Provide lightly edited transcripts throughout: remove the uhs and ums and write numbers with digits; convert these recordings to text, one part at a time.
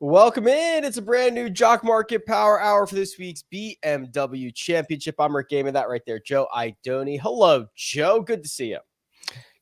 Welcome in. It's a brand new Jock Market Power Hour for this week's BMW Championship. I'm Rick Gaming. That right there, Joe Idoni. Hello, Joe. Good to see you.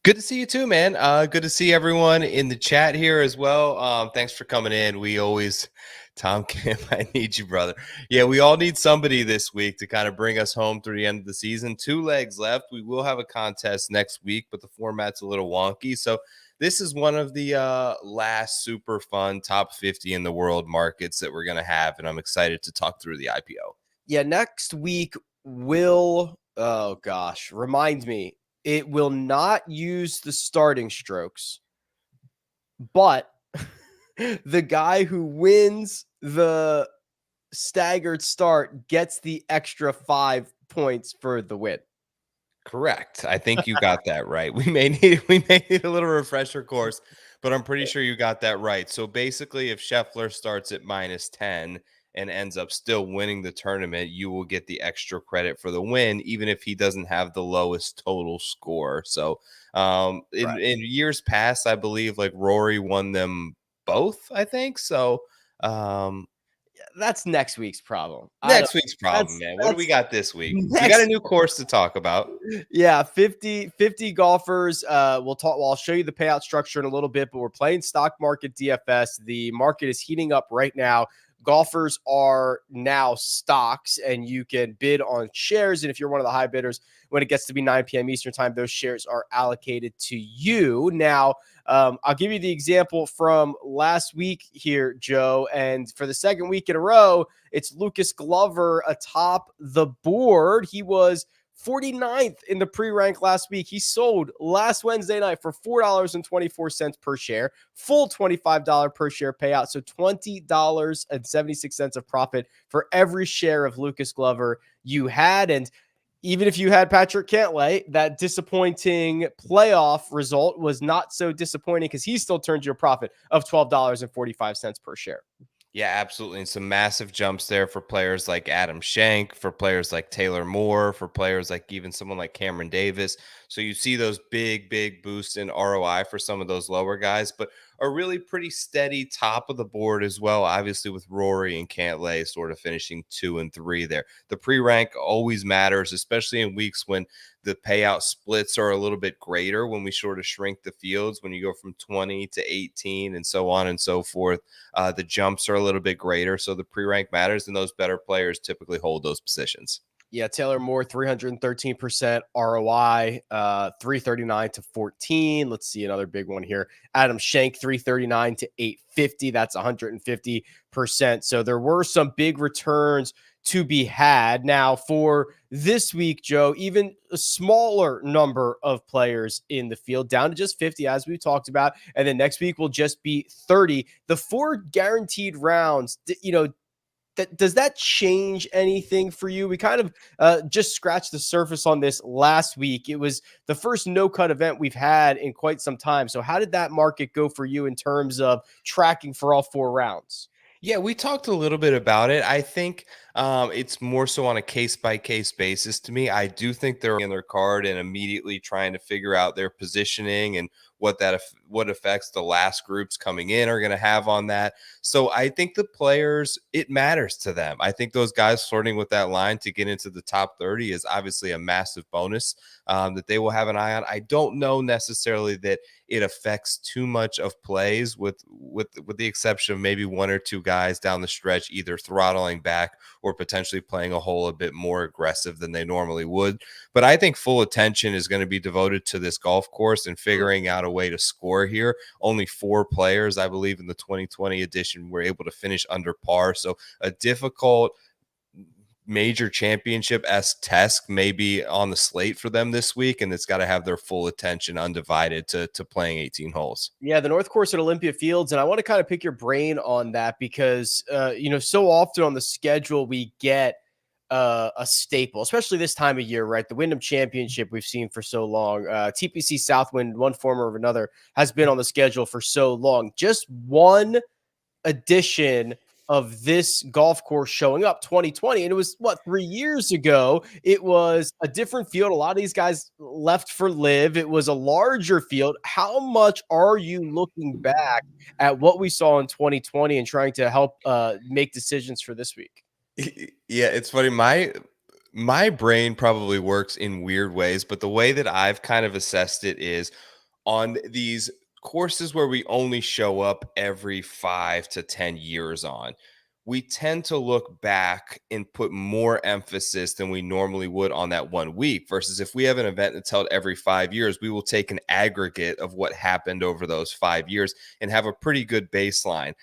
Good to see you too, man. Good to see everyone in the chat here as well. Thanks for coming in. We always, Tom Kim, I need you, brother. Yeah, we all need somebody this week to kind of bring us home through the end of the season. 2 legs left. We will have a contest next week, but the format's a little wonky. So this is one of the last super fun top 50 in the world markets that we're going to have, and I'm excited to talk through the IPO. Yeah, next week will, remind me, it will not use the starting strokes, but the guy who wins the staggered start gets the extra 5 points for the win. Correct. I think you got that right. We may need a little refresher course, but I'm pretty sure you got that right. So basically, if Scheffler starts at -10 and ends up still winning the tournament, you will get the extra credit for the win, even if he doesn't have the lowest total score. So in years past, I believe like Rory won them both, I think. So that's next week's problem. next week's problem, man. What do we got this week? We got a new course to talk about. Yeah, 50 golfers. I'll show you the payout structure in a little bit, but we're playing stock market DFS. The market is heating up right now. Golfers are now stocks, and you can bid on shares. And if you're one of the high bidders, when it gets to be 9 p.m. Eastern time, those shares are allocated to you. Now, I'll give you the example from last week here, Joe. And for the second week in a row, it's Lucas Glover atop the board. He was 49th in the pre-rank last week. He sold last Wednesday night for $4.24 per share, full $25 per share payout. So $20.76 of profit for every share of Lucas Glover you had. And even if you had Patrick Cantlay, that disappointing playoff result was not so disappointing because he still turned you a profit of $12.45 per share. Yeah, absolutely. And some massive jumps there for players like Adam Schenk, for players like Taylor Moore, for players like even someone like Cameron Davis. So you see those big boosts in ROI for some of those lower guys, but a really pretty steady top of the board as well. Obviously, with Rory and Cantlay sort of finishing 2 and 3 there. The pre-rank always matters, especially in weeks when the payout splits are a little bit greater, when we sort of shrink the fields, when you go from 20 to 18 and so on and so forth. The jumps are a little bit greater, so the pre-rank matters, and those better players typically hold those positions. Yeah, Taylor Moore, 313% ROI, 339 to 14. Let's see another big one here. Adam Schenk, 339 to 850. That's 150%. So there were some big returns to be had. Now, for this week, Joe, even a smaller number of players in the field, down to just 50, as we talked about. And then next week will just be 30. The 4 guaranteed rounds, does that change anything for you? We kind of just scratched the surface on this last week. It was the first no-cut event we've had in quite some time. So how did that market go for you in terms of tracking for all 4 rounds? Yeah, we talked a little bit about it. I think it's more so on a case-by-case basis to me. I do think they're in their card and immediately trying to figure out their positioning and what effects the last groups coming in are going to have on that. So I think the players, it matters to them. I think those guys flirting with that line to get into the top 30 is obviously a massive bonus that they will have an eye on. I don't know necessarily that it affects too much of plays, with the exception of maybe 1 or 2 guys down the stretch either throttling back or potentially playing a hole a bit more aggressive than they normally would. But I think full attention is going to be devoted to this golf course and figuring out a way to score here. Only 4 players, I believe, in the 2020 edition were able to finish under par. So a difficult major championship-esque test may be on the slate for them this week, and it's got to have their full attention undivided to playing 18 holes. Yeah, the North Course at Olympia Fields, and I want to kind of pick your brain on that because, so often on the schedule we get a staple, especially this time of year, right? The Wyndham Championship we've seen for so long. TPC Southwind, one form or another, has been on the schedule for so long. Just one edition of this golf course showing up 2020. And it was what, 3 years ago? It was a different field. A lot of these guys left for live. It was a larger field. How much are you looking back at what we saw in 2020 and trying to help make decisions for this week? Yeah, it's funny. My brain probably works in weird ways, but the way that I've kind of assessed it is on these courses where we only show up every 5 to 10 years on, we tend to look back and put more emphasis than we normally would on that 1 week. Versus if we have an event that's held every 5 years, we will take an aggregate of what happened over those 5 years and have a pretty good baseline.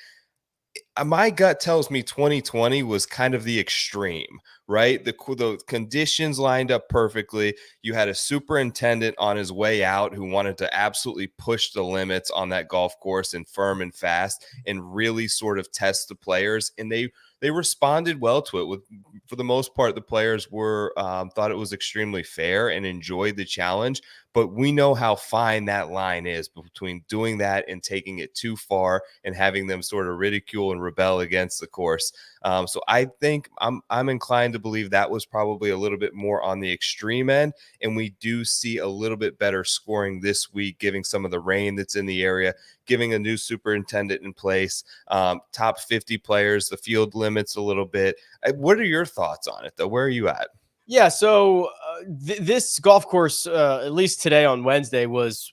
My gut tells me 2020 was kind of the extreme, right? The conditions lined up perfectly. You had a superintendent on his way out who wanted to absolutely push the limits on that golf course and firm and fast and really sort of test the players. And they responded well to it. For the most part, the players were thought it was extremely fair and enjoyed the challenge. But we know how fine that line is between doing that and taking it too far and having them sort of ridicule and rebel against the course. So I think I'm inclined to believe that was probably a little bit more on the extreme end. And we do see a little bit better scoring this week, giving some of the rain that's in the area, giving a new superintendent in place, top 50 players, the field limits a little bit. What are your thoughts on it, though? Where are you at? Yeah, so this golf course, at least today on Wednesday, was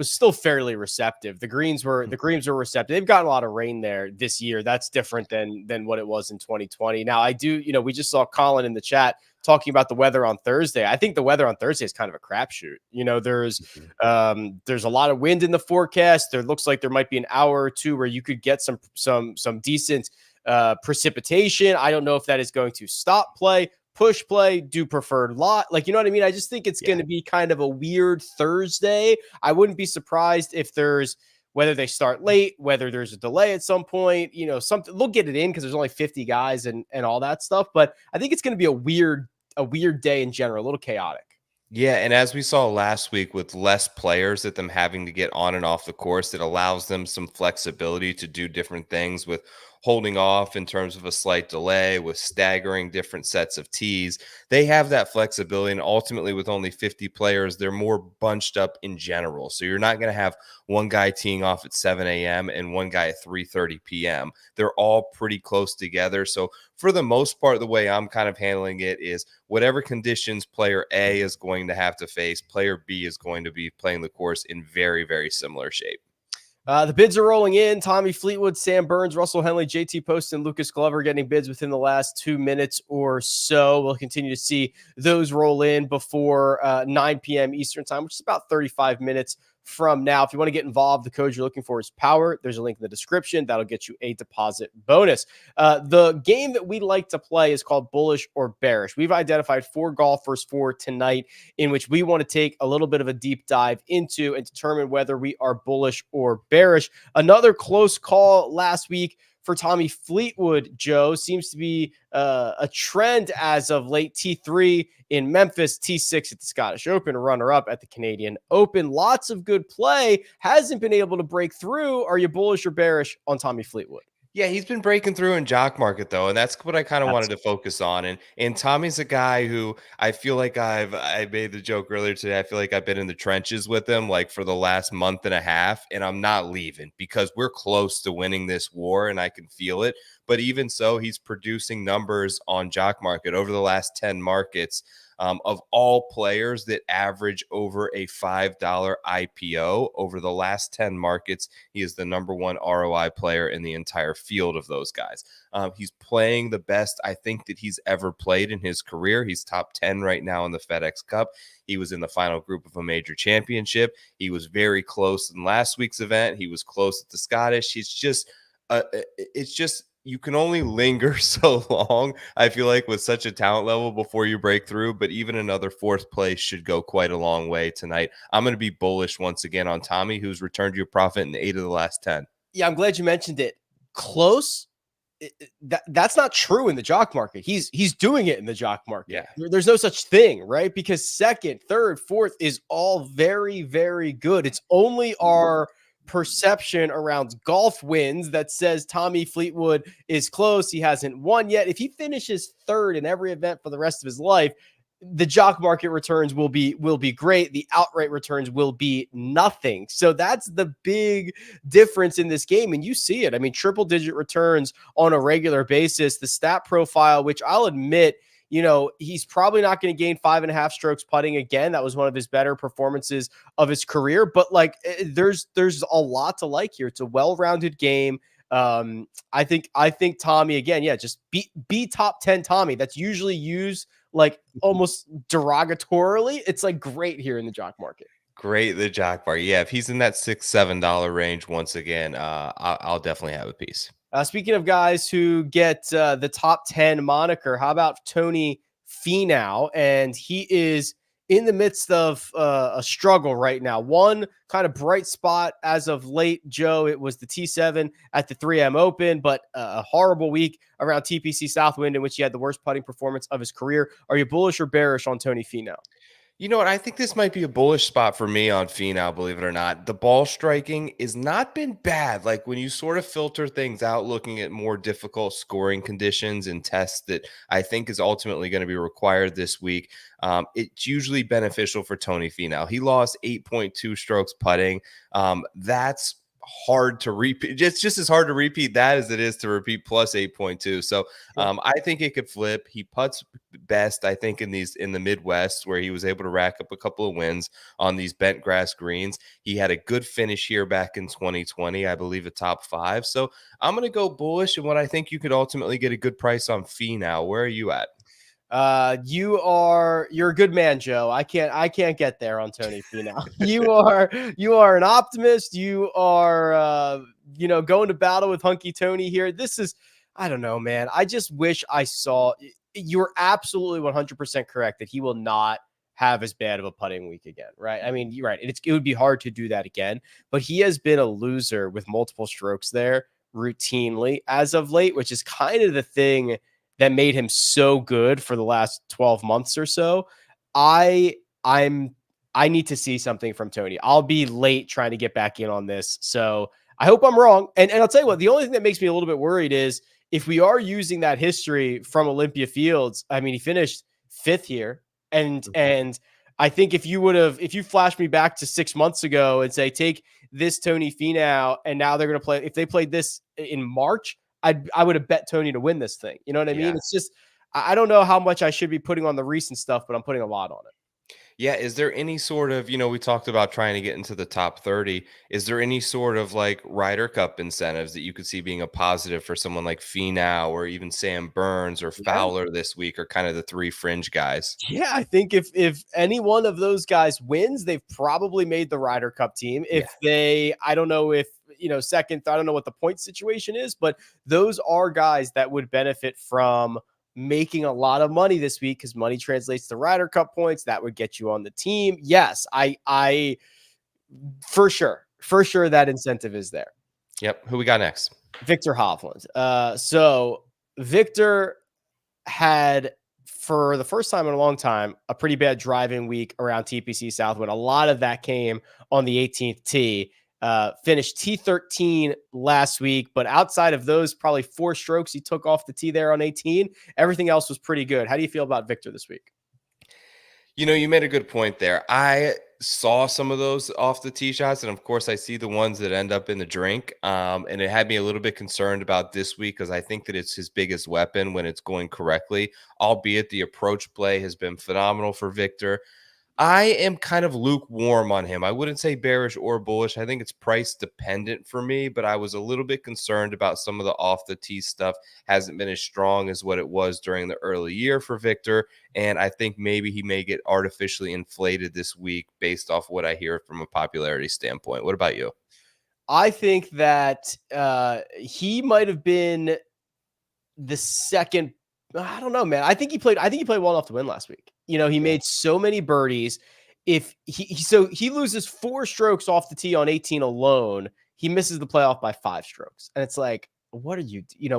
still fairly receptive. The greens were receptive. They've gotten a lot of rain there this year. That's different than what it was in 2020. Now, I do, we just saw Colin in the chat talking about the weather on Thursday. I think the weather on Thursday is kind of a crapshoot. There's a lot of wind in the forecast. There looks like there might be an hour or two where you could get some decent precipitation. I don't know if that is going to stop play, push play, do preferred lot. Like, you know what I mean? I just think it's going to be kind of a weird Thursday. I wouldn't be surprised if whether they start late, whether there's a delay at some point, something, they'll get it in because there's only 50 guys and all that stuff. But I think it's going to be a weird day in general, a little chaotic. Yeah, and as we saw last week with less players at them having to get on and off the course, it allows them some flexibility to do different things with holding off in terms of a slight delay, with staggering different sets of tees. They have that flexibility, and ultimately with only 50 players, they're more bunched up in general. So you're not going to have one guy teeing off at 7 a.m. and one guy at 3:30 p.m. They're all pretty close together. So for the most part, the way I'm kind of handling it is whatever conditions player A is going to have to face, player B is going to be playing the course in very, very similar shape. The bids are rolling in. Tommy Fleetwood, Sam Burns, Russell Henley, JT Post, and Lucas Glover getting bids within the last 2 minutes or so. We'll continue to see those roll in before 9 p.m. Eastern time, which is about 35 minutes from now. If you want to get involved, the code you're looking for is POWER. There's a link in the description. That'll get you a deposit bonus. The game that we like to play is called Bullish or Bearish. We've identified 4 golfers for tonight in which we want to take a little bit of a deep dive into and determine whether we are bullish or bearish. Another close call last week for Tommy Fleetwood, Joe, seems to be a trend as of late. T3 in Memphis, T6 at the Scottish Open, runner-up at the Canadian Open. Lots of good play. Hasn't been able to break through. Are you bullish or bearish on Tommy Fleetwood? Yeah, he's been breaking through in Jock Market though, and that's what I kind of wanted to focus on. And Tommy's a guy who I feel like I made the joke earlier today. I feel like I've been in the trenches with him like for the last month and a half, and I'm not leaving because we're close to winning this war, and I can feel it. But even so, he's producing numbers on Jock Market over the last 10 markets. Of all players that average over a $5 IPO over the last 10 markets, he is the number 1 ROI player in the entire field of those guys. He's playing the best I think that he's ever played in his career. He's top 10 right now in the FedEx Cup. He was in the final group of a major championship. He was very close in last week's event. He was close at the Scottish. It's just you can only linger so long, I feel like, with such a talent level before you break through. But even another 4th place should go quite a long way tonight. I'm going to be bullish once again on Tommy, who's returned you a profit in 8 of the last 10. Yeah, I'm glad you mentioned it. Close. That's not true in the Jock Market. He's doing it in the Jock Market. Yeah. There's no such thing, right? Because 2nd, 3rd, 4th is all very, very good. It's only our perception around golf wins that says Tommy Fleetwood is close. He hasn't won yet. If he finishes third in every event for the rest of his life, the jock market returns will be great. The outright returns will be nothing. So that's the big difference in this game. And you see it. I mean, triple digit returns on a regular basis. The stat profile, which I'll admit, he's probably not going to gain 5.5 strokes putting again. That was one of his better performances of his career. But like, there's a lot to like here. It's a well-rounded game. I think Tommy again, just be top 10 Tommy. That's usually used like almost derogatorily. It's like great here in the jock market. Great, the jock bar. Yeah, if he's in that $6-7 range once again, I'll definitely have a piece. Speaking of guys who get the top 10 moniker, how about Tony Finau? And he is in the midst of a struggle right now. One kind of bright spot as of late, Joe, it was the T7 at the 3M Open, but a horrible week around TPC Southwind in which he had the worst putting performance of his career. Are you bullish or bearish on Tony Finau? You know what? I think this might be a bullish spot for me on Finau, believe it or not. The ball striking has not been bad. Like when you sort of filter things out, looking at more difficult scoring conditions and tests that I think is ultimately going to be required this week, it's usually beneficial for Tony Finau. He lost 8.2 strokes putting. That's hard to repeat. It's just as hard to repeat that as it is to repeat plus 8.2. So I think it could flip. He putts best, I think, in the Midwest, where he was able to rack up a couple of wins on these bent grass greens. He had a good finish here back in 2020, I believe a top 5. So I'm going to go bullish, and what I think you could ultimately get a good price on Finau. Where are you at? You're a good man, Joe. I can't get there on Tony Finau. you are an optimist. You are, going to battle with Hunky Tony here. This is, I don't know, man. I just wish I saw. You're absolutely 100% correct that he will not have as bad of a putting week again, right? I mean, you're right. It would be hard to do that again, but he has been a loser with multiple strokes there routinely as of late, which is kind of the thing that made him so good for the last 12 months or so. I need to see something from Tony. I'll be late trying to get back in on this. So I hope I'm wrong. And I'll tell you what, the only thing that makes me a little bit worried is if we are using that history from Olympia Fields. I mean, he finished 5th here. And I think if you flash me back to 6 months ago and say, take this Tony Finau, and now they're going to play, if they played this in March, I would have bet Tony to win this thing. You know what I mean? It's just, I don't know how much I should be putting on the recent stuff, but I'm putting a lot on it. Yeah. Is there any sort of, we talked about trying to get into the top 30. Is there any sort of like Ryder Cup incentives that you could see being a positive for someone like Finau or even Sam Burns or Fowler this week, or kind of the 3 fringe guys? Yeah, I think if any one of those guys wins, they've probably made the Ryder Cup team. If they, I don't know if, second, I don't know what the point situation is, but those are guys that would benefit from making a lot of money this week because money translates to Ryder Cup points. That would get you on the team. Yes, I for sure that incentive is there. Yep. Who we got next? Viktor Hovland. So Viktor had, for the first time in a long time, a pretty bad driving week around TPC Southwind. A lot of that came on the 18th tee. Finished T13 last week, but outside of those probably 4 strokes he took off the tee there on 18, everything else was pretty good. How do you feel about Viktor this week? You made a good point there. I saw some of those off the tee shots, and of course I see the ones that end up in the drink. And it had me a little bit concerned about this week because I think that it's his biggest weapon when it's going correctly, albeit the approach play has been phenomenal for Viktor. I am kind of lukewarm on him. I wouldn't say bearish or bullish. I think it's price dependent for me, but I was a little bit concerned about some of the off the tee stuff. Hasn't been as strong as what it was during the early year for Viktor. And I think maybe he may get artificially inflated this week based off what I hear from a popularity standpoint. What about you? I think that he might have been the second. I don't know, man. I think he played well enough to win last week. He made so many birdies. If he loses 4 strokes off the tee on 18 alone, he misses the playoff by 5 strokes. And it's like, what are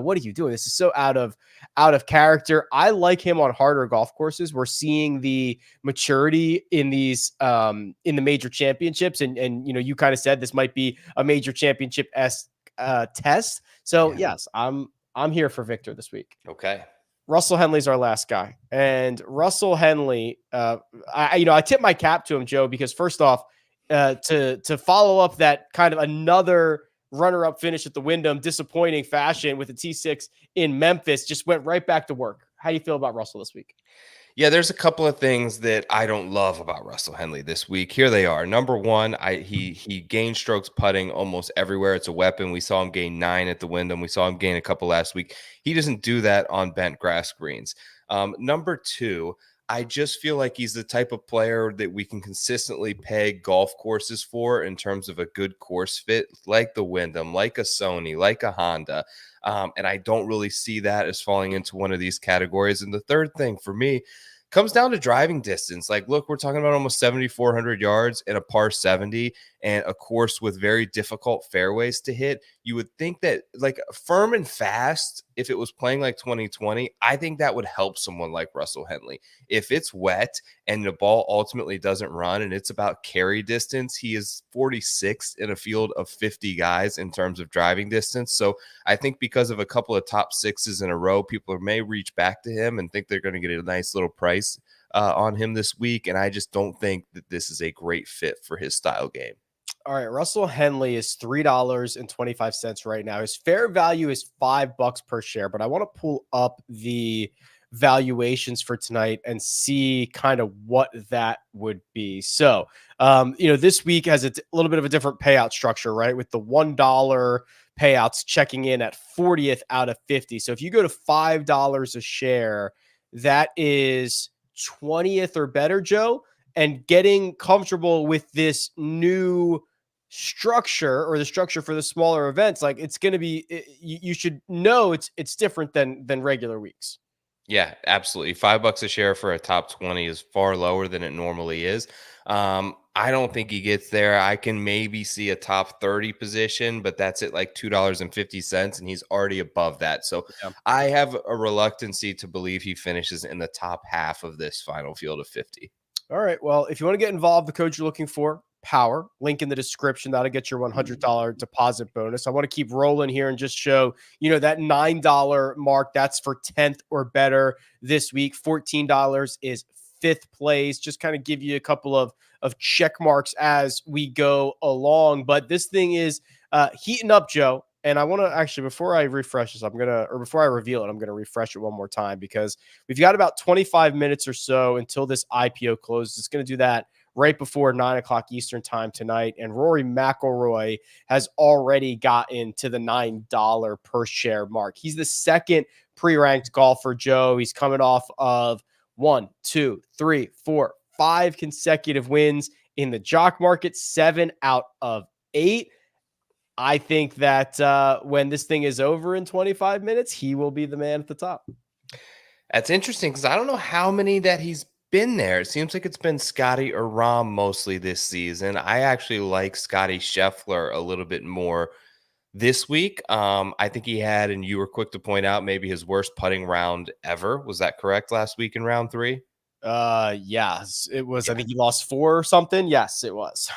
what are you doing? This is so out of character. I like him on harder golf courses. We're seeing the maturity in these in the major championships, and you kind of said this might be a major championship test. So Yeah. yes, I'm here for Victor this week. Okay. Russell Henley's our last guy, and Russell Henley, I tip my cap to him, Joe, because first off, to follow up that kind of another runner-up finish at the Wyndham, disappointing fashion with the T6 in Memphis, just went right back to work. How do you feel about Russell this week? Yeah, there's a couple of things that I don't love about Russell Henley this week. Here they are. Number one, he gained strokes putting almost everywhere. It's a weapon. We saw him gain 9 at the Wyndham. We saw him gain a couple last week. He doesn't do that on bent grass greens. Number two, I just feel like he's the type of player that we can consistently peg golf courses for in terms of a good course fit, like the Wyndham, like a Sony, like a Honda. And I don't really see that as falling into one of these categories. And the third thing for me comes down to driving distance. Like, look, we're talking about almost 7,400 yards in a par 70 and a course with very difficult fairways to hit. You would think that, like, firm and fast, if it was playing like 2020, I think that would help someone like Russell Henley. If it's wet and the ball ultimately doesn't run and it's about carry distance, he is 46th in a field of 50 guys in terms of driving distance. So I think because of a couple of top sixes in a row, people may reach back to him and think they're going to get a nice little price on him this week. And I just don't think that this is a great fit for his style game. All right, Russell Henley is $3.25 right now. His fair value is $5 per share, but I want to pull up the valuations for tonight and see kind of what that would be. So, this week has a little bit of a different payout structure, right? With the $1 payouts checking in at 40th out of 50. So if you go to $5 a share, that is 20th or better, Joe. And getting comfortable with this new structure, or the structure for the smaller events, like, it's going to be, you should know it's different than regular weeks. Yeah, absolutely. $5 a share for a top 20 is far lower than it normally is. I don't think he gets there. I can maybe see a top 30 position, but that's at like $2.50, and he's already above that. So Yeah. I have a reluctancy to believe he finishes in the top half of this final field of 50. All right. Well, if you want to get involved, the code you're looking for, Power, link in the description. That'll get your $100 deposit bonus. I want to keep rolling here and just show, that $9 mark. That's for 10th or better this week. $14 is 5th place. Just kind of give you a couple of check marks as we go along. But this thing is heating up, Joe. And I want to actually, before I refresh this, before I reveal it, I'm going to refresh it one more time, because we've got about 25 minutes or so until this IPO closes. It's going to do that right before 9:00 Eastern time tonight. And Rory McIlroy has already gotten to the $9 per share mark. He's the second pre-ranked golfer, Joe. He's coming off of 1, 2, 3, 4, 5 consecutive wins in the Jock market, 7 out of 8. I think that when this thing is over in 25 minutes, he will be the man at the top. That's interesting, because I don't know how many that he's been there. It seems like it's been Scotty or Rahm mostly this season. I actually like Scotty Scheffler a little bit more this week. I think he had, and you were quick to point out, maybe his worst putting round ever. Was that correct last week in round 3? Yes, it was. Yeah. I think he lost 4 or something. Yes, it was.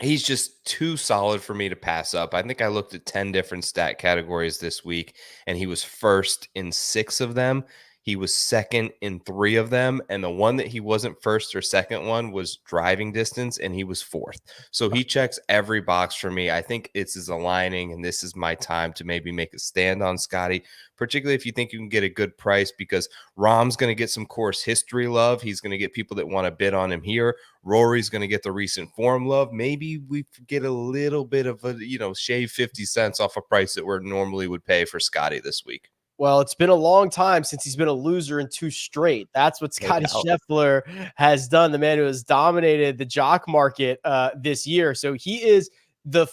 He's just too solid for me to pass up. I think I looked at 10 different stat categories this week, and he was first in 6 of them. He was second in 3 of them. And the one that he wasn't first or second one was driving distance, and he was 4th. So he checks every box for me. I think it's his aligning, and this is my time to maybe make a stand on Scotty, particularly if you think you can get a good price, because Rahm's going to get some course history love. He's going to get people that want to bid on him here. Rory's going to get the recent form love. Maybe we get a little bit of a, shave 50 cents off a price that we normally would pay for Scotty this week. Well, it's been a long time since he's been a loser in 2 straight. That's what Scotty Scheffler has done, the man who has dominated the Jock market this year. So he is the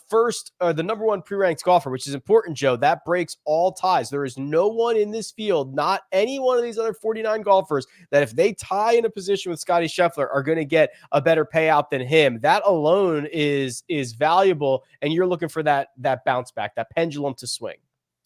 number 1 pre-ranked golfer, which is important, Joe. That breaks all ties. There is no one in this field, not any one of these other 49 golfers, that if they tie in a position with Scotty Scheffler are going to get a better payout than him. That alone is valuable, and you're looking for that bounce back, that pendulum to swing.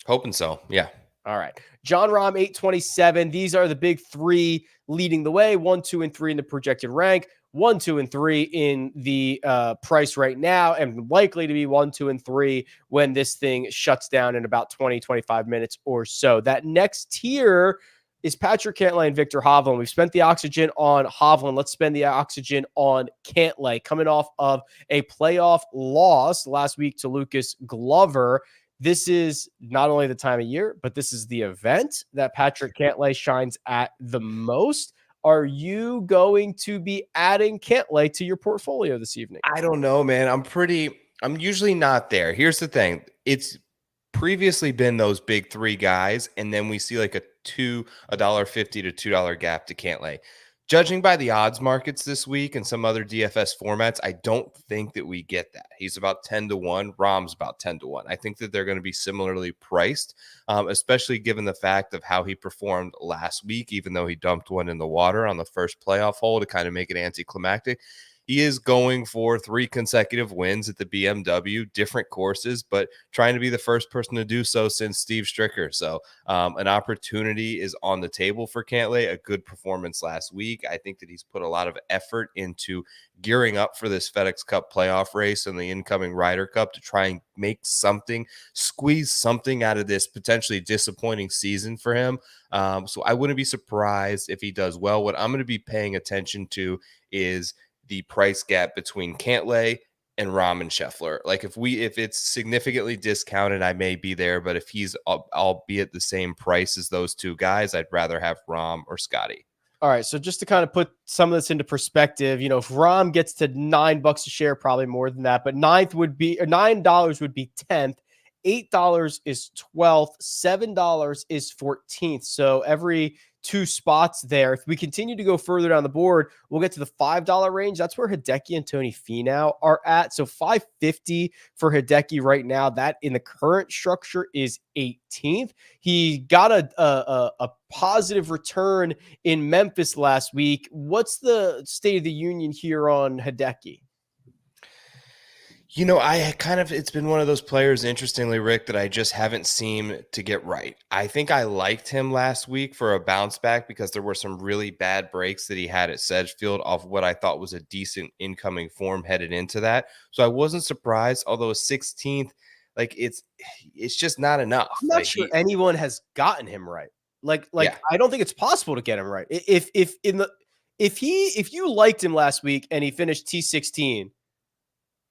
Hoping so. Yeah. All right. John Rahm, 827. These are the big three leading the way: 1, 2, and 3 in the projected rank, 1, 2, and 3 in the price right now, and likely to be 1, 2, and 3 when this thing shuts down in about 20, 25 minutes or so. That next tier is Patrick Cantlay and Victor Hovland. We've spent the oxygen on Hovland. Let's spend the oxygen on Cantlay, coming off of a playoff loss last week to Lucas Glover. This is not only the time of year, but this is the event that Patrick Cantlay shines at the most. Are you going to be adding Cantlay to your portfolio this evening? I don't know, man. I'm usually not there. Here's the thing. It's previously been those big three guys, and then we see like a $1.50 to $2 gap to Cantlay. Judging by the odds markets this week and some other DFS formats, I don't think that we get that. He's about 10 to 1. Rahm's about 10 to 1. I think that they're going to be similarly priced, especially given the fact of how he performed last week, even though he dumped one in the water on the first playoff hole to kind of make it anticlimactic. He is going for 3 consecutive wins at the BMW, different courses, but trying to be the first person to do so since Steve Stricker. So an opportunity is on the table for Cantlay. A good performance last week. I think that he's put a lot of effort into gearing up for this FedEx Cup playoff race and the incoming Ryder Cup to try and make something, squeeze something out of this potentially disappointing season for him. So I wouldn't be surprised if he does well. What I'm going to be paying attention to is the price gap between Cantlay and Rahm and Scheffler. Like if it's significantly discounted, I may be there, but if he's albeit the same price as those two guys, I'd rather have Rahm or Scotty. All right, so just to kind of put some of this into perspective, you know, if Rahm gets to $9 a share, probably more than that, but $9 would be 10th, $8 is 12th, $7 is 14th. So every 2 spots there. If we continue to go further down the board, we'll get to the $5 range. That's where Hideki and Tony Finau are at. So $5.50 for Hideki right now. That in the current structure is 18th. He got a positive return in Memphis last week. What's the state of the union here on Hideki? You know, it's been one of those players, interestingly, Rick, that I just haven't seemed to get right. I think I liked him last week for a bounce back because there were some really bad breaks that he had at Sedgefield off what I thought was a decent incoming form headed into that. So I wasn't surprised, although 16th, like it's just not enough. I'm not sure anyone has gotten him right. Yeah. I don't think it's possible to get him right. If you liked him last week and he finished T16,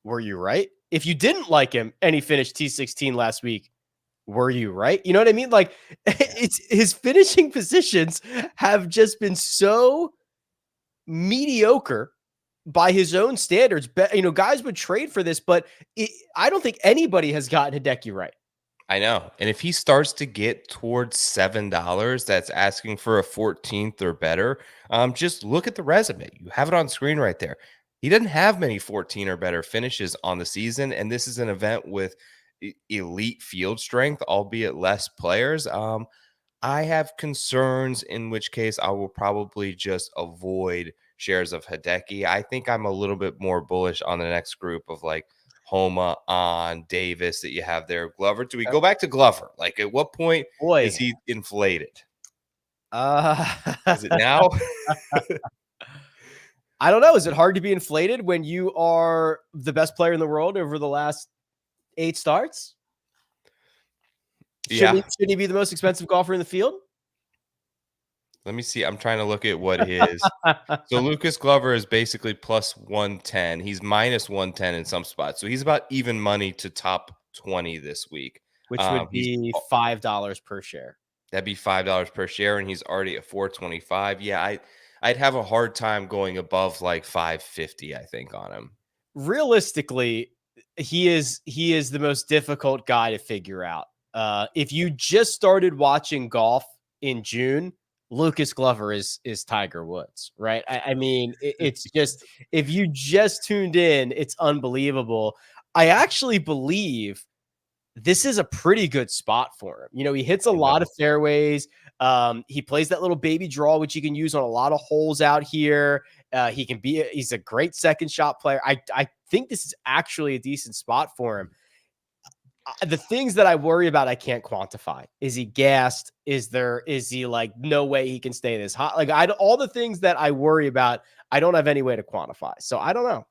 were you right? If you didn't like him and he finished T16 last week, were you right? You know what I mean? Like it's his finishing positions have just been so mediocre by his own standards. You know, guys would trade for this, but I don't think anybody has gotten Hideki right. I know. And if he starts to get towards $7, that's asking for a 14th or better. Just look at the resume. You have it on screen right there. He doesn't have many 14 or better finishes on the season, and this is an event with elite field strength, albeit less players. I have concerns, in which case I will probably just avoid shares of Hideki. I think I'm a little bit more bullish on the next group of like Homa, on Davis that you have there. Glover, do we go back to Glover? Like at what point is he inflated? Is it now? I don't know. Is it hard to be inflated when you are the best player in the world over the last 8 starts? Shouldn't he be the most expensive golfer in the field? Let me see. I'm trying to look at what his. So Lucas Glover is basically plus 110. He's minus 110 in some spots. So he's about even money to top 20 this week, which would be $5 per share. That'd be $5 per share, and he's already at 425. Yeah, I'd have a hard time going above like 550, I think, on him. Realistically, he is the most difficult guy to figure out. If you just started watching golf in June, Lucas Glover is Tiger Woods, right? I mean, it's just, if you just tuned in, it's unbelievable. I actually believe this is a pretty good spot for him. You know, he hits a lot of fairways. He plays that little baby draw, which he can use on a lot of holes out here. He's a great second shot player. I think this is actually a decent spot for him. The things that I worry about, I can't quantify. Is he gassed? Is he like no way he can stay this hot? Like all the things that I worry about, I don't have any way to quantify. So I don't know.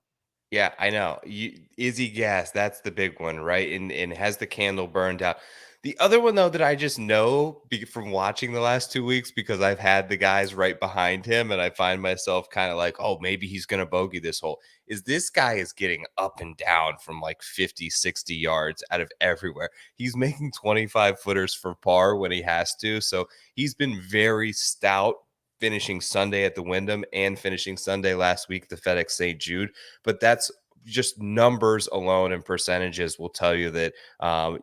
Yeah, I know. Is he gas? That's the big one, right? And has the candle burned out? The other one though that I just know from watching the last 2 weeks because I've had the guys right behind him, and I find myself kind of like, oh, maybe he's gonna bogey this hole. Is this guy is getting up and down from like 50, 60 yards out of everywhere. He's making 25 footers for par when he has to. So he's been very stout finishing Sunday at the Wyndham and finishing Sunday last week, the FedEx St. Jude. But that's just numbers alone and percentages will tell you that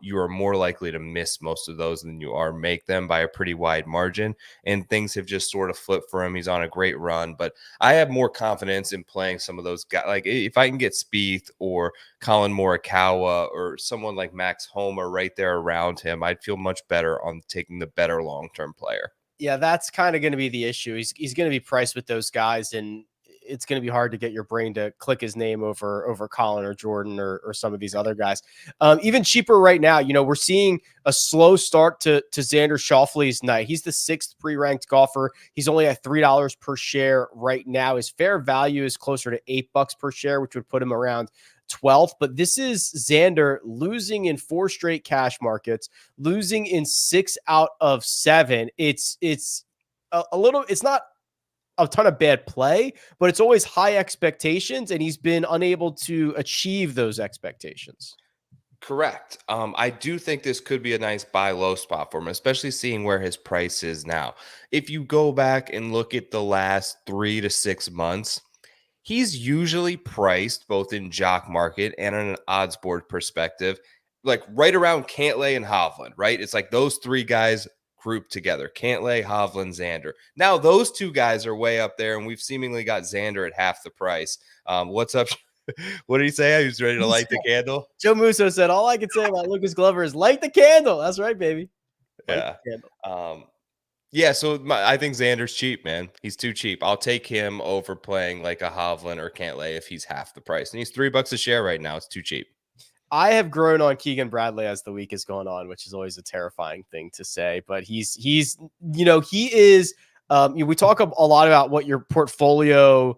you are more likely to miss most of those than you are make them by a pretty wide margin. And things have just sort of flipped for him. He's on a great run, but I have more confidence in playing some of those guys. Like if I can get Spieth or Colin Morikawa or someone like Max Homa right there around him, I'd feel much better on taking the better long-term player. Yeah, that's kind of going to be the issue. He's going to be priced with those guys, and it's going to be hard to get your brain to click his name over Colin or Jordan or some of these other guys. Even cheaper right now, we're seeing a slow start to Xander Schauffele's night. He's the 6th pre-ranked golfer. He's only at $3 per share right now. His fair value is closer to $8 per share, which would put him around 12th. But this is Xander losing in 4 straight cash markets, losing in 6 out of 7. It's a little, it's not a ton of bad play, but it's always high expectations, and he's been unable to achieve those expectations. Correct. I do think this could be a nice buy low spot for him, especially seeing where his price is now. If you go back and look at the last 3 to 6 months, he's usually priced both in Jock Market and on an odds board perspective, like right around Cantlay and Hovland, right? It's like those 3 guys grouped together: Cantlay, Hovland, Xander. Now those 2 guys are way up there, and we've seemingly got Xander at half the price. What's up? What did he say? He was ready to light the candle. Joe Musso said, all I can say about Lucas Glover is light the candle. That's right, baby. Light the candle. Yeah, so I think Xander's cheap, man. He's too cheap. I'll take him over playing like a Hovland or Cantlay if he's half the price. And he's $3 a share right now. It's too cheap. I have grown on Keegan Bradley as the week has gone on, which is always a terrifying thing to say. But he is. We talk a lot about what your portfolio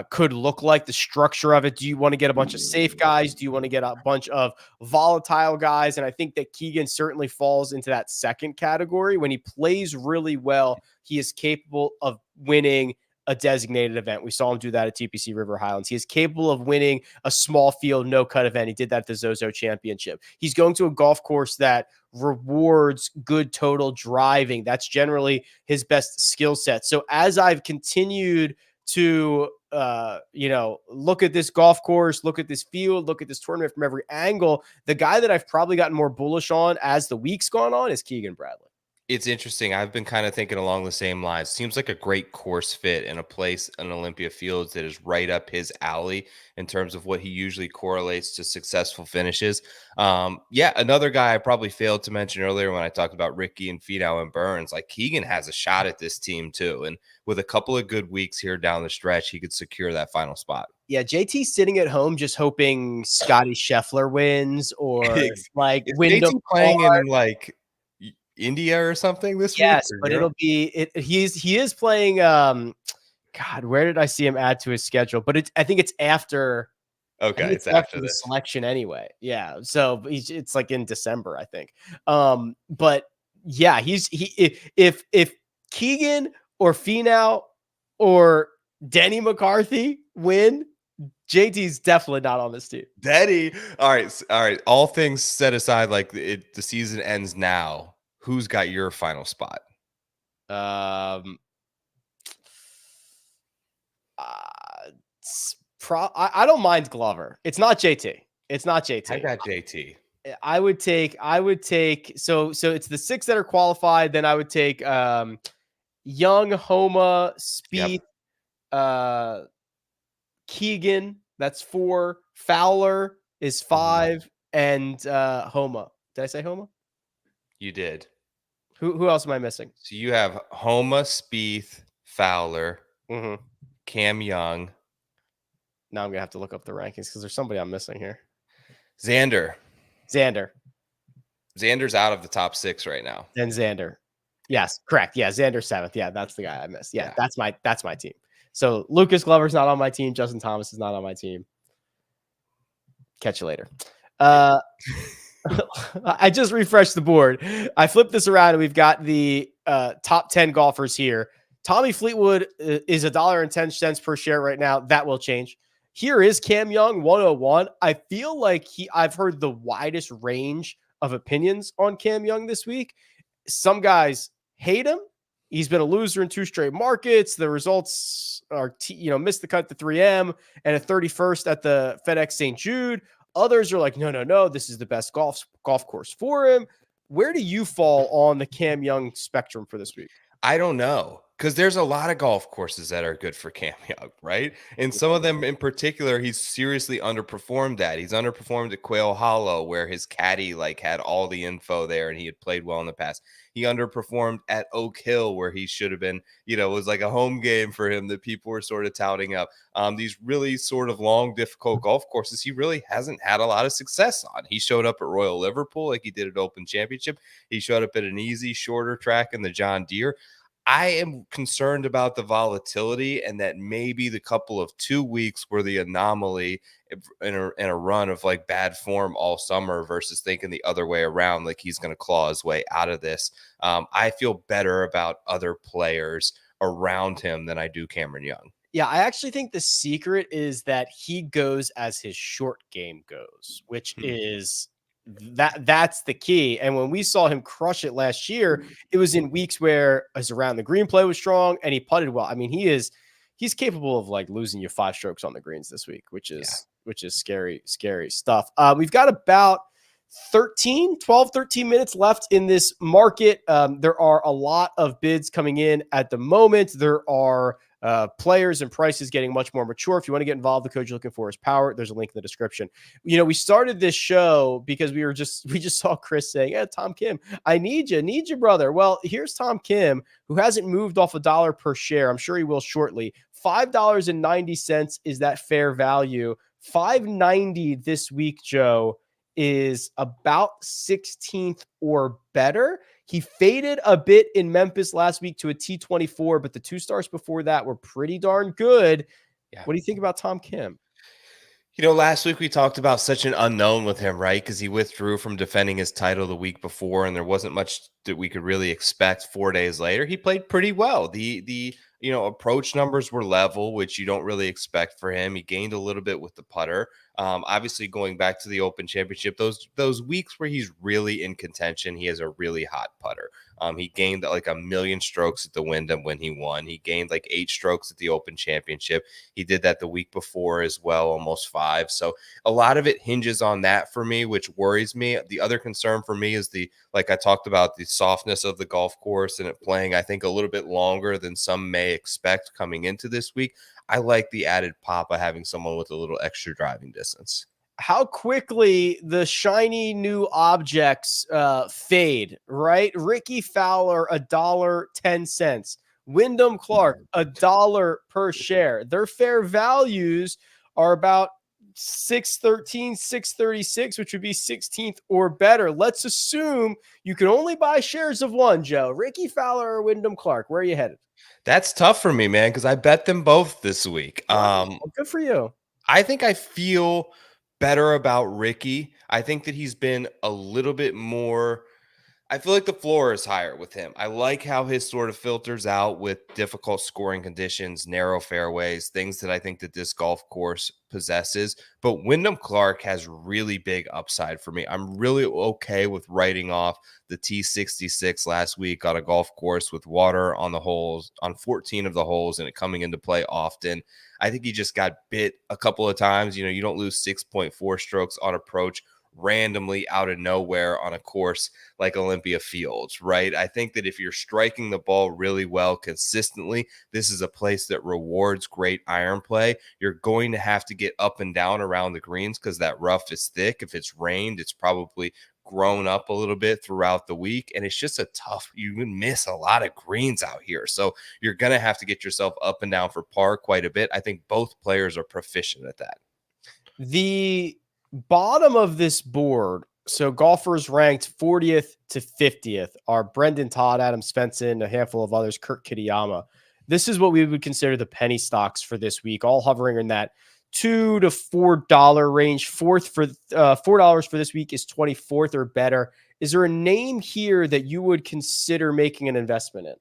could look like, the structure of it. Do you want to get a bunch of safe guys? Do you want to get a bunch of volatile guys? And I think that Keegan certainly falls into that second category. When he plays really well, he is capable of winning a designated event. We saw him do that at TPC River Highlands. He is capable of winning a small field, no cut event. He did that at the Zozo Championship. He's going to a golf course that rewards good total driving. That's generally his best skill set. So as I've continued to look at this golf course, look at this field, look at this tournament from every angle, the guy that I've probably gotten more bullish on as the week's gone on is Keegan Bradley. It's interesting. I've been kind of thinking along the same lines. Seems like a great course fit in a place in Olympia Fields that is right up his alley in terms of what he usually correlates to successful finishes. Another guy I probably failed to mention earlier when I talked about Ricky and Finau and Burns, like Keegan has a shot at this team too. And with a couple of good weeks here down the stretch, he could secure that final spot. Yeah, JT's sitting at home just hoping Scotty Scheffler wins or like Wyndham playing in like India or something this week? Yes, but it'll be he is playing God, where did I see him add to his schedule? But I think it's after it's after the selection anyway. Yeah. So it's like in December, I think. But yeah, if Keegan or Finau or Denny McCarthy win, JT's definitely not on this team. Denny. All right. All things set aside, like the season ends now. Who's got your final spot? I don't mind Glover. It's not JT. I got JT. I would take so it's the 6 that are qualified. Then I would take Young, Homa, Spieth, Keegan. That's 4. Fowler is 5, and Homa. Did I say Homa? You did. Who else am I missing? So you have Homa, Spieth, Fowler, Mm-hmm. Cam Young. Now I'm gonna have to look up the rankings because there's somebody I'm missing here. Xander. Xander's out of the top 6 right now. Then Xander. Yes, correct. Yeah, Xander 7th. Yeah, that's the guy I missed. Yeah, that's my team. So Lucas Glover's not on my team. Justin Thomas is not on my team. Catch you later. I just refreshed the board. I flipped this around and we've got the top 10 golfers here. Tommy Fleetwood is $1.10 per share right now. That will change. Here is Cam Young, 101. I feel like I've heard the widest range of opinions on Cam Young this week. Some guys hate him. He's been a loser in 2 straight markets. The results are, missed the cut to 3M and a 31st at the FedEx St. Jude. Others are like, no, this is the best golf course for him. Where do you fall on the Cam Young spectrum for this week? I don't know, because there's a lot of golf courses that are good for Cam Young, right? And some of them in particular, he's seriously underperformed at. He's underperformed at Quail Hollow, where his caddy had all the info there and he had played well in the past. He underperformed at Oak Hill, where he should have been, it was like a home game for him that people were sort of touting up. These really sort of long, difficult golf courses, he really hasn't had a lot of success on. He showed up at Royal Liverpool like he did at Open Championship. He showed up at an easy, shorter track in the John Deere. I am concerned about the volatility and that maybe the couple of 2 weeks were the anomaly in a run of bad form all summer versus thinking the other way around, like he's going to claw his way out of this. I feel better about other players around him than I do Cameron Young. Yeah, I actually think the secret is that he goes as his short game goes, which is that's the key. And when we saw him crush it last year, it was in weeks where his around the green play was strong and he putted well. I mean, he's capable of losing you 5 strokes on the greens this week, which is scary stuff. We've got about 13 minutes left in this market. There are a lot of bids coming in at the moment. There are players and prices getting much more mature. If you want to get involved, the code you're looking for is power. There's a link in the description. We started this show because we just saw Chris saying, "Yeah, Tom Kim, I need you, brother." Well, here's Tom Kim, who hasn't moved off $1 per share. I'm sure he will shortly. $5.90 is that fair value. $5.90 this week, Joe, is about 16th or better. He faded a bit in Memphis last week to a T24, but the 2 starts before that were pretty darn good. Yeah. What do you think about Tom Kim? Last week we talked about such an unknown with him, right? Because he withdrew from defending his title the week before, and there wasn't much that we could really expect 4 days later. He played pretty well. The approach numbers were level, which you don't really expect for him. He gained a little bit with the putter. Obviously, going back to the Open Championship, those weeks where he's really in contention, he has a really hot putter. He gained like 1 million strokes at the Wyndham when he won. He gained 8 strokes at the Open Championship. He did that the week before as well, almost 5. So a lot of it hinges on that for me, which worries me. The other concern for me is like I talked about, the softness of the golf course and it playing, I think, a little bit longer than some may expect coming into this week. I like the added pop of having someone with a little extra driving distance. How quickly the shiny new objects fade, right? Ricky Fowler, $1.10. Wyndham Clark, $1 per share. Their fair values are about 613, 636, which would be 16th or better. Let's assume you can only buy shares of one, Joe. Ricky Fowler or Wyndham Clark, where are you headed? That's tough for me, man, because I bet them both this week. Well, good for you. I think I feel better about Ricky. I think that he's been a little bit more. I feel like the floor is higher with him. I like how his sort of filters out with difficult scoring conditions, narrow fairways, things that I think that this golf course possesses. But Wyndham Clark has really big upside for me. I'm really okay with writing off the T66 last week on a golf course with water on the holes, on 14 of the holes, and it coming into play often. I think he just got bit a couple of times. You don't lose 6.4 strokes on approach randomly out of nowhere on a course like Olympia Fields, right? I think that if you're striking the ball really well consistently, this is a place that rewards great iron play. You're going to have to get up and down around the greens because that rough is thick. If it's rained, it's probably grown up a little bit throughout the week, and it's just you miss a lot of greens out here, so you're going to have to get yourself up and down for par quite a bit. I think both players are proficient at that. The bottom of this board So golfers ranked 40th to 50th are Brendan Todd, Adam Svensson, a handful of others, Kurt Kitayama. This is what we would consider the penny stocks for this week, all hovering in that $2 to $4 range. Fourth for $4 for this week is 24th or better. Is there a name here that you would consider making an investment in?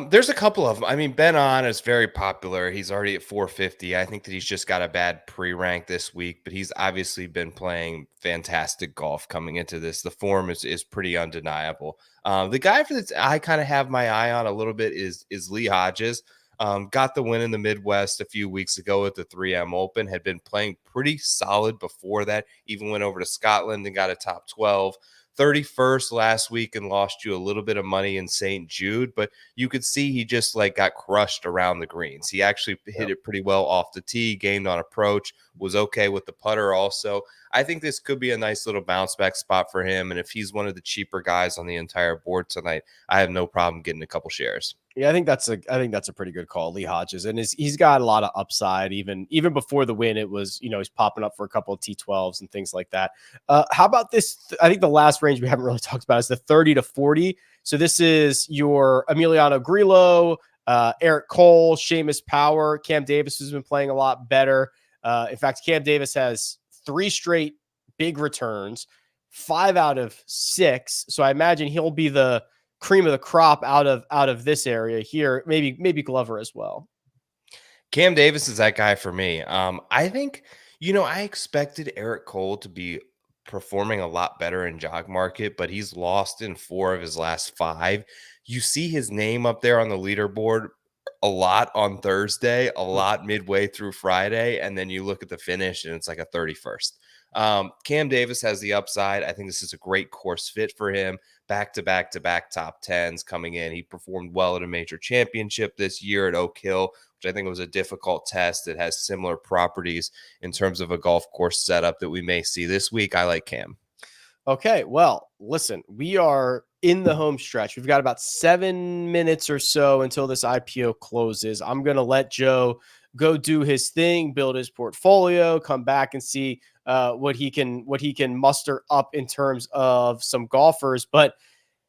There's a couple of them. I mean, Ben On is very popular. He's already at 450. I think that he's just got a bad pre-rank this week, but he's obviously been playing fantastic golf coming into this. The form is pretty undeniable. The guy for that I kind of have my eye on a little bit is Lee Hodges. Got the win in the Midwest a few weeks ago at the 3M Open. Had been playing pretty solid before that. Even went over to Scotland and got a top 12. 31st last week and lost you a little bit of money in St. Jude, but you could see he just like got crushed around the greens. He actually hit it pretty well off the tee, gained on approach, was okay with the putter also. I think this could be a nice little bounce back spot for him. And if he's one of the cheaper guys on the entire board tonight, I have no problem getting a couple shares. Yeah, I think that's a pretty good call, Lee Hodges, and he's got a lot of upside. Even before the win, it was he's popping up for a couple of T12s and things like that. How about this? I think the last range we haven't really talked about is the 30 to 40. So this is your Emiliano Grillo, Eric Cole, Seamus Power, Cam Davis, who's been playing a lot better. In fact, Cam Davis has 3 straight big returns, 5 out of 6. So I imagine he'll be the cream of the crop out of this area here. Maybe Glover as well. Cam Davis is that guy for me. I think, I expected Eric Cole to be performing a lot better in Jock Market, but he's lost in 4 of his last 5. You see his name up there on the leaderboard a lot on Thursday, a lot midway through Friday, and then you look at the finish and it's like a 31st. Cam Davis has the upside. I think this is a great course fit for him. Back-to-back top 10s coming in. He performed well at a major championship this year at Oak Hill, which I think was a difficult test. It has similar properties in terms of a golf course setup that we may see this week. I like Cam. Okay, well, listen, we are in the home stretch. We've got about 7 minutes or so until this IPO closes. I'm going to let Joe go do his thing, build his portfolio, come back and see what he can muster up in terms of some golfers. But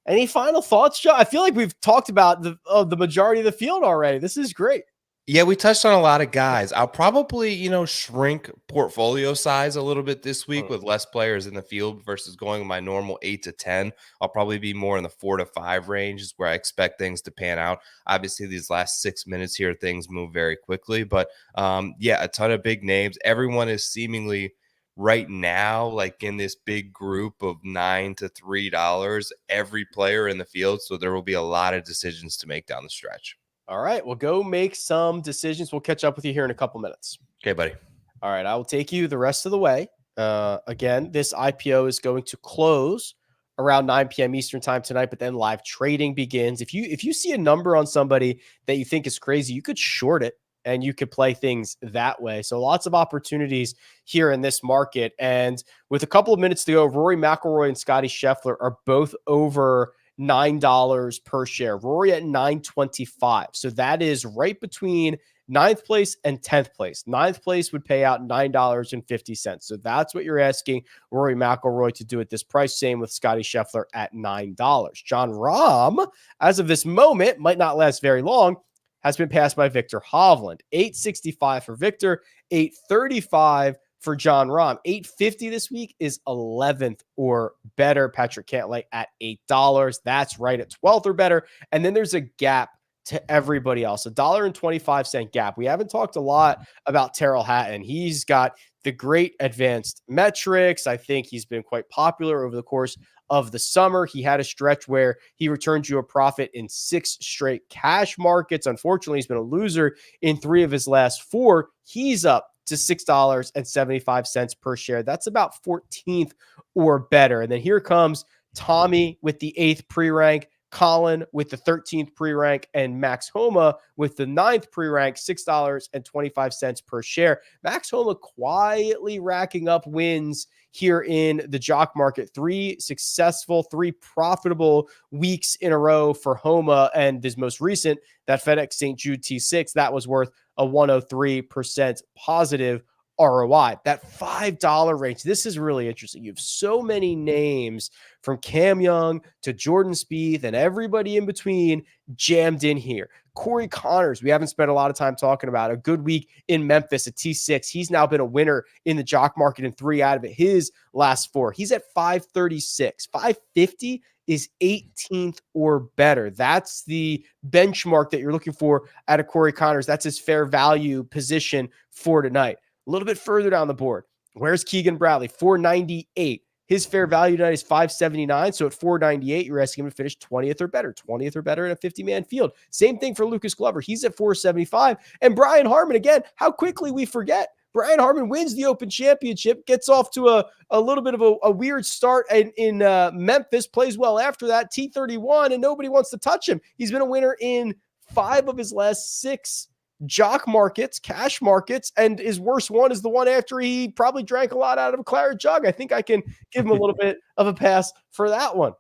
any final thoughts, Joe? I feel like we've talked about the majority of the field already. This is great. Yeah, we touched on a lot of guys. I'll probably, shrink portfolio size a little bit this week with less players in the field versus going my normal 8 to 10. I'll probably be more in the 4 to 5 range is where I expect things to pan out. Obviously, these last 6 minutes here, things move very quickly. But, a ton of big names. Everyone is seemingly right now, like in this big group of $9 to $3, every player in the field. So there will be a lot of decisions to make down the stretch. All right, well, go make some decisions. We'll catch up with you here in a couple minutes. Okay, buddy. All right, I will take you the rest of the way. Again, this IPO is going to close around 9 p.m. Eastern time tonight, but then live trading begins. If you see a number on somebody that you think is crazy, you could short it and you could play things that way. So lots of opportunities here in this market. And with a couple of minutes to go, Rory McIlroy and Scotty Scheffler are both over $9 per share. Rory at $9.25. So that is right between 9th place and 10th place. 9th place would pay out $9.50. So that's what you're asking Rory McIlroy to do at this price. Same with Scotty Scheffler at $9. John Rahm, as of this moment, might not last very long, has been passed by Victor Hovland. $8.65 for Victor, $8.35 for John Rahm. $8.50 this week is 11th or better. Patrick Cantlay at $8. That's right at 12th or better. And then there's a gap to everybody else, $1.25 gap. We haven't talked a lot about Terrell Hatton. He's got the great advanced metrics. I think he's been quite popular over the course of the summer. He had a stretch where he returned you a profit in 6 straight cash markets. Unfortunately, he's been a loser in 3 of his last 4. He's up to $6.75 per share. That's about 14th or better. And then here comes Tommy with the 8th pre-rank, Colin with the 13th pre-rank, and Max Homa with the 9th pre-rank, $6.25 per share. Max Homa quietly racking up wins here in the Jock Market. 3 successful, 3 profitable weeks in a row for Homa, and this most recent, that FedEx St. Jude T6, that was worth a 103% positive ROI. That $5 range, this is really interesting. You have so many names from Cam Young to Jordan Spieth and everybody in between jammed in here. Corey Connors, we haven't spent a lot of time talking about. A good week in Memphis at T6. He's now been a winner in the jock market in 3 out of his last 4. He's at 536. 550 is 18th or better. That's the benchmark that you're looking for out of Corey Connors. That's his fair value position for tonight. A little bit further down the board, where's Keegan Bradley? 498. His fair value tonight is 579. So at 498, you're asking him to finish 20th or better. 20th or better in a 50-man field. Same thing for Lucas Glover. He's at 475. And Brian Harman, again, how quickly we forget. Brian Harman wins the Open Championship, gets off to a little bit of a weird start in Memphis, plays well after that, T31, and nobody wants to touch him. He's been a winner in 5 of his last 6 jock markets, cash markets, and his worst one is the one after he probably drank a lot out of a claret jug. I think I can give him a little bit of a pass for that one.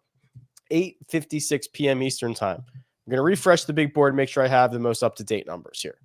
8:56 p.m. Eastern time. I'm going to refresh the big board and make sure I have the most up-to-date numbers here.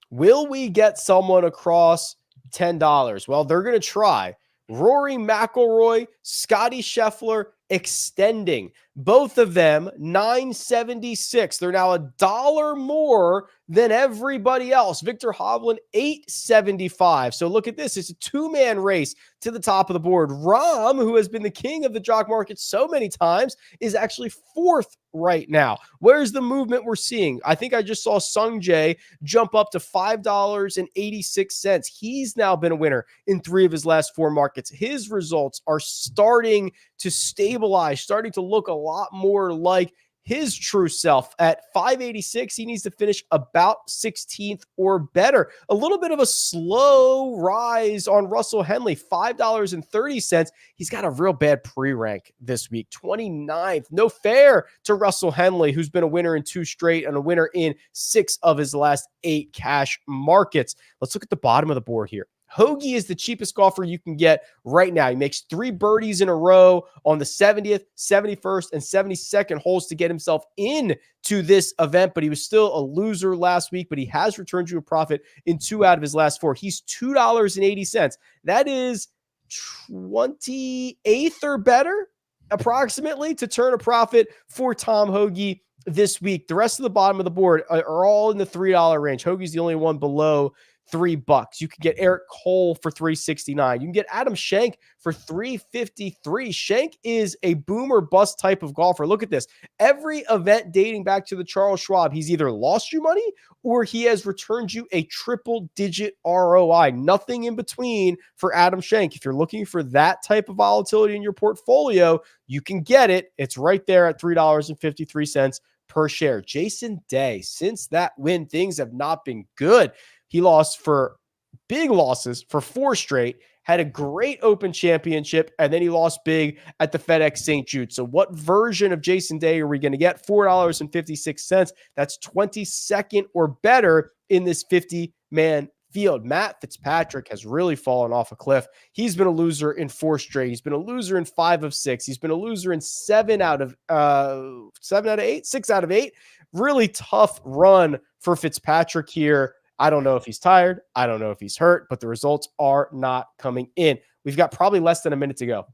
Will we get someone across $10? Well, they're going to try. Rory McIlroy, Scotty Scheffler, extending. Both of them, 976. They're now $1 more than everybody else. Victor Hovland, 875. So look at this. It's a 2-man race to the top of the board. Rahm, who has been the king of the jock market so many times, is actually 4th right now. Where's the movement we're seeing? I think I just saw Sung Jae jump up to $5.86. He's now been a winner in 3 of his last 4 markets. His results are starting to stabilize, starting to look a lot more like his true self. At 586, he needs to finish about 16th or better. A little bit of a slow rise on Russell Henley, $5.30. He's got a real bad pre-rank this week, 29th. No fair to Russell Henley, who's been a winner in 2 straight and a winner in 6 of his last 8 cash markets. Let's look at the bottom of the board here. Hoagie is the cheapest golfer you can get right now. He makes 3 birdies in a row on the 70th, 71st, and 72nd holes to get himself into this event, but he was still a loser last week, but he has returned you a profit in 2 out of his last 4. He's $2.80. That is 28th or better, approximately, to turn a profit for Tom Hoagie this week. The rest of the bottom of the board are all in the $3 range. Hoagie's the only one below $3. You can get Eric Cole for $3.69. You can get Adam Schenk for $3.53. Schenk is a boomer bust type of golfer. Look at this. Every event dating back to the Charles Schwab, he's either lost you money or he has returned you a triple-digit ROI. Nothing in between for Adam Schenk. If you're looking for that type of volatility in your portfolio, you can get it. It's right there at $3.53 per share. Jason Day, since that win, things have not been good. He lost for big losses for 4 straight, had a great Open Championship, and then he lost big at the FedEx St. Jude. So what version of Jason Day are we going to get? $4.56. That's 22nd or better in this 50-man field. Matt Fitzpatrick has really fallen off a cliff. He's been a loser in 4 straight. He's been a loser in 5 of 6. He's been a loser in 7 out of 8, 6 out of 8. Really tough run for Fitzpatrick here. I don't know if he's tired. I don't know if he's hurt, but the results are not coming in. We've got probably less than a minute to go.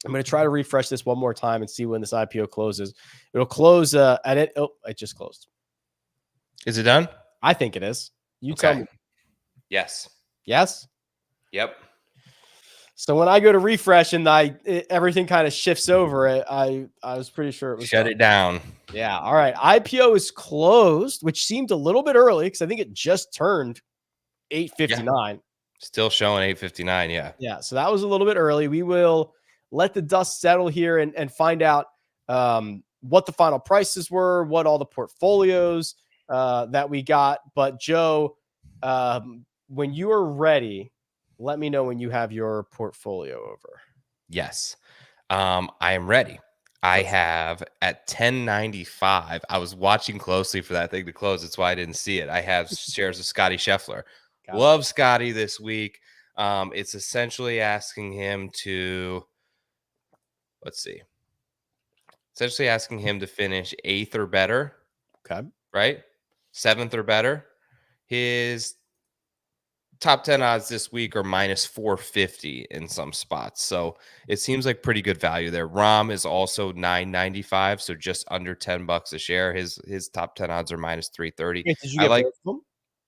I'm going to try to refresh this one more time and see when this IPO closes. It'll close at it. Oh, it just closed. Is it done? I think it is. You okay. tell me. Yes. Yes? Yep. So when I go to refresh and everything kind of shifts over, I was pretty sure it was shut done. it down. Yeah. All right. IPO is closed, which seemed a little bit early because I think it just turned 8:59. Yeah. Still showing 8:59. Yeah. Yeah. So that was a little bit early. We will let the dust settle here and find out what the final prices were, what all the portfolios that we got. But Joe, when you are ready, let me know when you have your portfolio over. Yes. I am ready. I have at 1095. I was watching closely for that thing to close. That's why I didn't see it. I have shares of Scotty Scheffler. Love Scotty this week. It's essentially asking him to, let's see. Essentially asking him to finish 8th or better. Okay. Right? 7th or better. His top 10 odds this week are minus 450 in some spots. So it seems like pretty good value there. Rom is also 9.95, so just under $10 a share. His top 10 odds are minus 330. Wait, did you I get like, both of them?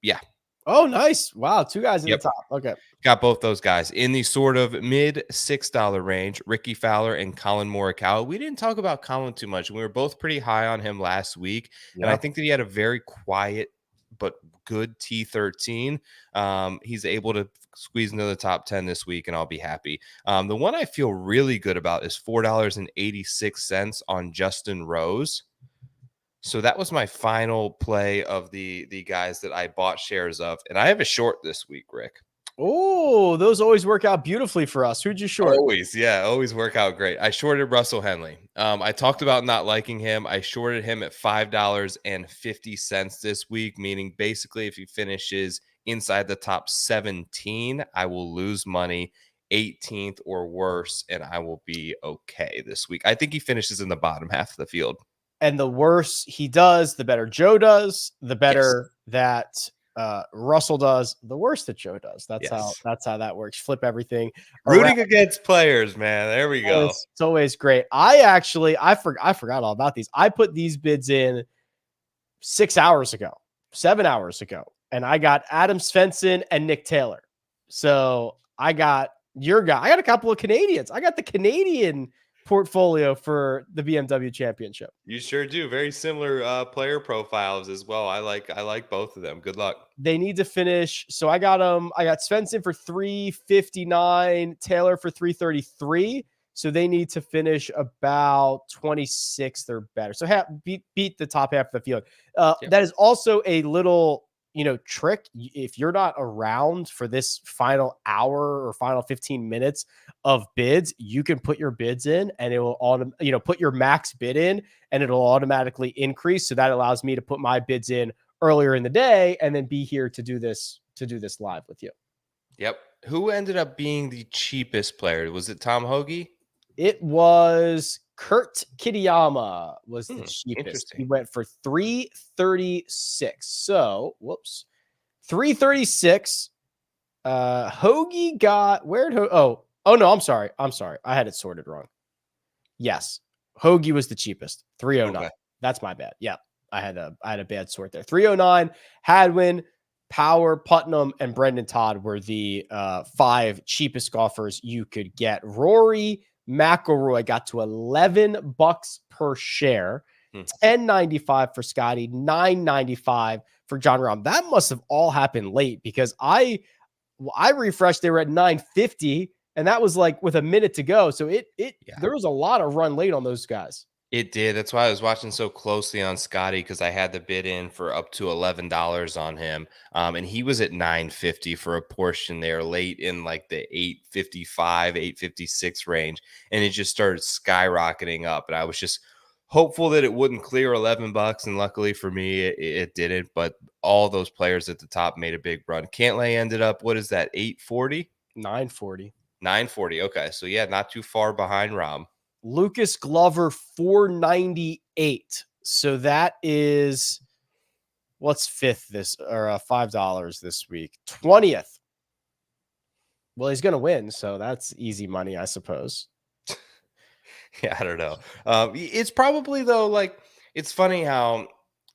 yeah. Oh, nice. Wow, 2 guys at the Yep. top. Okay. Got both those guys in the sort of mid $6 range. Ricky Fowler and Colin Morikawa. We didn't talk about Colin too much. We were both pretty high on him last week, and I Yeah. think that he had a very quiet but good T13. He's able to squeeze into the top 10 this week, and I'll be happy. The one I feel really good about is $4.86 on Justin Rose. So that was my final play of the guys that I bought shares of, and I have a short this week, Rick. Oh, those always work out beautifully for us. Who'd you short? Always, yeah, always work out great. I shorted Russell Henley. I talked about not liking him. I shorted him at $5.50 this week, meaning basically if he finishes inside the top 17, I will lose money. 18th or worse, and I will be okay this week. I think he finishes in the bottom half of the field. And the worse he does, the better Joe does, the better that Russell does, the worse that Joe does. That's how that works. Flip everything. Rooting against players, man. There we go. It's always great. I forgot all about these. I put these bids in 6 hours ago, 7 hours ago, and I got Adam Svensson and Nick Taylor. So I got your guy. I got a couple of Canadians. I got the Canadian portfolio for the BMW Championship. You sure do. Very similar player profiles as well. I like both of them. Good luck. They need to finish. So I got Svensson for 359, Taylor for 333. So they need to finish about 26th or better. So beat the top half of the field. That is also a little trick. If you're not around for this final hour or final 15 minutes of bids, you can put your bids in and it will put your max bid in and it'll automatically increase. So that allows me to put my bids in earlier in the day and then be here to do this live with you. Yep. Who ended up being the cheapest player? Was it Tom Hoagie? It was Kurt Kitayama was the cheapest. He went for 336. So, 336. Hoagie got no, I'm sorry. I had it sorted wrong. Yes. Hoagie was the cheapest. 309. Okay. That's my bad. Yeah. I had a bad sort there. 309, Hadwin, Power, Putnam, and Brendan Todd were the 5 cheapest golfers you could get. Rory McIlroy got to $11 per share, $10.95 for Scotty, $9.95 for John Rahm. That must have all happened late because I refreshed. They were at $9.50, and that was like with a minute to go. So there was a lot of run late on those guys. It did. That's why I was watching so closely on Scotty because I had the bid in for up to $11 on him. And he was at $9.50 for a portion there late in like the $8.55, $8.56 range. And it just started skyrocketing up. And I was just hopeful that it wouldn't clear $11. And luckily for me, it didn't. But all those players at the top made a big run. Cantlay ended up, what is that, $8.40? $9.40. $9.40. Okay. So yeah, not too far behind Rahm. Lucas Glover, $4.98. So that is what's fifth $5 this week. 20th. Well, he's going to win, so that's easy money, I suppose. Yeah, I don't know. It's probably though, like it's funny how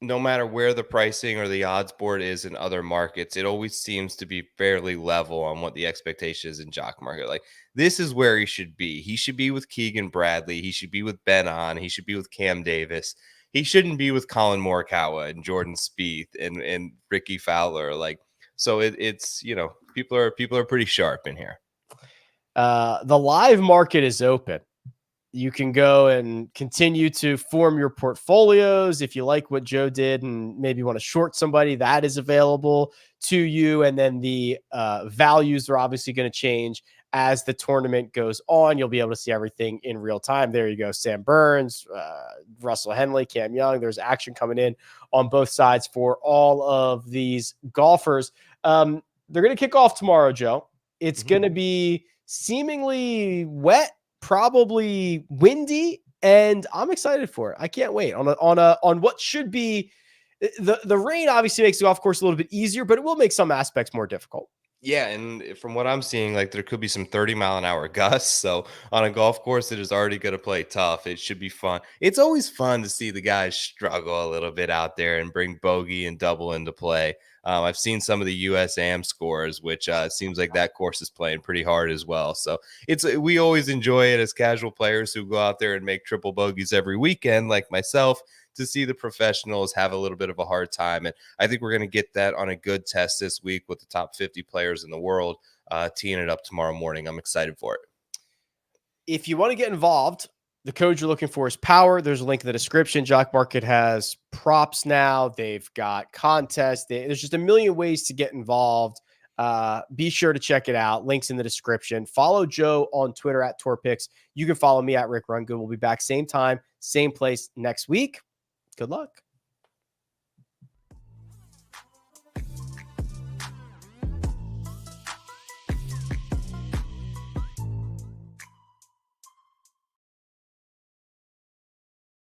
no matter where the pricing or the odds board is in other markets, it always seems to be fairly level on what the expectation is in Jock market. Like this is where he should be. He should be with Keegan Bradley. He should be with Ben On. He should be with Cam Davis. He shouldn't be with Colin Morikawa and Jordan Spieth and Ricky Fowler. Like, so it's, people are pretty sharp in here. The live market is open. You can go and continue to form your portfolios. If you like what Joe did and maybe want to short somebody, that is available to you. And then the values are obviously going to change as the tournament goes on. You'll be able to see everything in real time. There you go. Sam Burns, Russell Henley, Cam Young. There's action coming in on both sides for all of these golfers. They're going to kick off tomorrow, Joe. It's going to be seemingly wet, probably windy, and I'm excited for it. I can't wait on what should be the rain. Obviously makes the golf course a little bit easier, but it will make some aspects more difficult. Yeah, and from what I'm seeing, like there could be some 30-mile-an-hour gusts. So on a golf course that is already going to play tough, it should be fun. It's always fun to see the guys struggle a little bit out there and bring bogey and double into play. I've seen some of the USAM scores, which seems like that course is playing pretty hard as well. So we always enjoy it as casual players who go out there and make triple bogeys every weekend, like myself, to see the professionals have a little bit of a hard time. And I think we're going to get that on a good test this week with the top 50 players in the world teeing it up tomorrow morning. I'm excited for it. If you want to get involved, the code you're looking for is power. There's a link in the description. Jock Market has props now. They've got contests. There's just a million ways to get involved. Be sure to check it out. Links in the description. Follow Joe on Twitter at TourPix. You can follow me at RickRunGood. We'll be back same time, same place next week. Good luck.